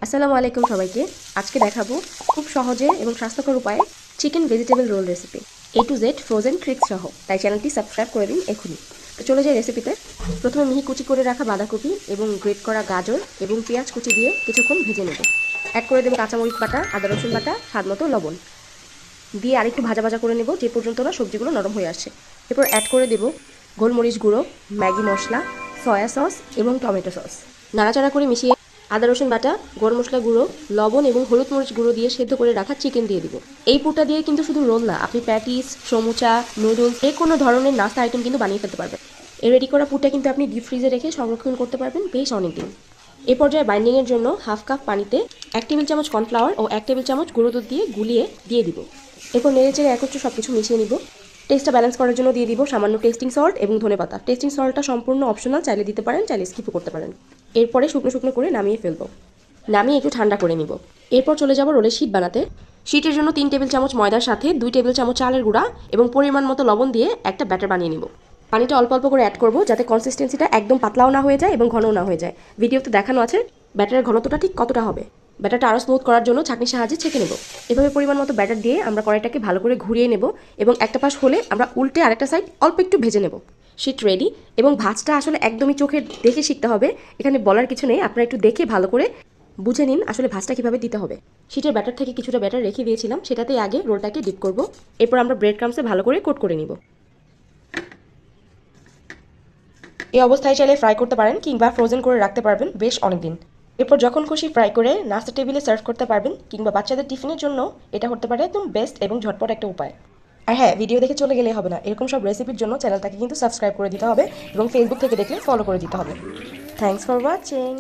আসসালামু আলাইকুম সবাইকে। আজকে দেখাবো খুব সহজে এবং স্বাস্থ্যকর উপায়ে chicken vegetable roll recipe A to Z frozen tricks সহ। তাই চ্যানেলটি সাবস্ক্রাইব করে দিন এখনই। তো চলে যাই রেসিপিতে। প্রথমে মিহি কুচি করে রাখা বাঁধাকপি এবং গ্রেট করা গাজর এবং পেঁয়াজ কুচি দিয়ে কিছুক্ষণ ভেজে নেব। অ্যাড করে দেবো কাঁচামরিচ বাটা, আদা রসুন বাটা, স্বাদমতো লবণ দিয়ে আরেকটু ভাজা ভাজা করে নেব যে পর্যন্ত না সবজিগুলো নরম হয়ে আসছে। এরপর অ্যাড করে দেব গোলমরিচ গুঁড়ো, ম্যাগি মশলা, সয়া সস এবং টমেটো সস। নাড়াচাড়া করে মিশিয়ে আদা রসুন বাটা, গরম মশলা গুঁড়ো, লবণ এবং হলুদ মরিচ গুঁড়ো দিয়ে সেদ্ধ করে রাখা চিকেন দিয়ে দিব। এই পুরটা দিয়ে কিন্তু শুধু রোল না, আপনি প্যাটিস, সমুচা, নুডলস যে কোনো ধরনের নাস্তা আইটেম কিন্তু বানিয়ে ফেলতে পারবেন। এই রেডি করা পুরটা কিন্তু আপনি ডিপ ফ্রিজে রেখে সংরক্ষণ করতে পারবেন বেশ অনেকদিন। এ পর্যায়ে বাইন্ডিংয়ের জন্য হাফ কাপ পানিতে 1 টেবিল চামচ কর্নফ্লাওয়ার ও 1 টেবিল চামচ গুঁড়ো দুধ দিয়ে গুলিয়ে দিয়ে দিব। এরপর নেড়েচেড়ে একত্রে সব কিছু মিশিয়ে নিব। টেস্টটা ব্যালেন্স করার জন্য দিয়ে দিব সামান্য টেস্টিং সল্ট এবং ধনেপাতা। টেস্টিং সল্টটা সম্পূর্ণ অপশনাল, চাইলে দিতে পারেন, চাইলে স্কিপও করতে পারেন। এরপরে শুকনো শুকনো করে নামিয়ে ফেলবো। নামিয়ে একটু ঠান্ডা করে নিব। এরপর চলে যাব রোলের শীট বানাতে। শীটের জন্য 3 টেবিল চামচ ময়দার সাথে 2 টেবিল চামচ চালের গুঁড়া এবং পরিমাণ মতো লবণ দিয়ে একটা ব্যাটার বানিয়ে নিব। পানিটা অল্প অল্প করে অ্যাড করব যাতে কনসিস্টেন্সিটা একদম পাতলাও না হয়ে যায় এবং ঘনও না হয়ে যায়। ভিডিওতে দেখানো আছে ব্যাটারের ঘনত্বটা ঠিক কতটা হবে। ব্যাটারটা আরও স্মুথ করার জন্য ছাঁকনির সাহায্যে ছেঁকে নেব। এভাবে পরিমাণ মতো ব্যাটার দিয়ে আমরা কড়াইটাকে ভালো করে ঘুরিয়ে নেব এবং একটা পাশ হলে আমরা উল্টে আরেকটা সাইড অল্প একটু ভেজে নেব। Sheet ready. এবং ভাজটা আসলে একদমই চোখে দেখে শিখতে হবে, এখানে বলার কিছু নেই, আপনারা একটু দেখে ভালো করে বুঝে নিন আসলে ভাজটা কীভাবে দিতে হবে। শীটের ব্যাটার থেকে কিছুটা ব্যাটার রেখে দিয়েছিলাম, সেটাতেই আগে রোলটাকে ডিপ করব। এরপর আমরা ব্রেড ক্রামসে ভালো করে কোট করে নিব। এই অবস্থায় চাইলে ফ্রাই করতে পারেন কিংবা ফ্রোজেন করে রাখতে পারবেন বেশ অনেকদিন। এরপর যখন খুশি ফ্রাই করে নাস্তা টেবিলে সার্ভ করতে পারবেন কিংবা বাচ্চাদের টিফিনের জন্য এটা হতে পারে একদম বেস্ট এবং ঝটপট একটা উপায়। আর হ্যাঁ, ভিডিও দেখে চলে গেলেই হবে না, এরকম সব রেসিপির জন্য চ্যানেলটাকে কিন্তু সাবস্ক্রাইব করে দিতে হবে এবং ফেসবুক থেকে দেখলে ফলো করে দিতে হবে। Thanks for watching.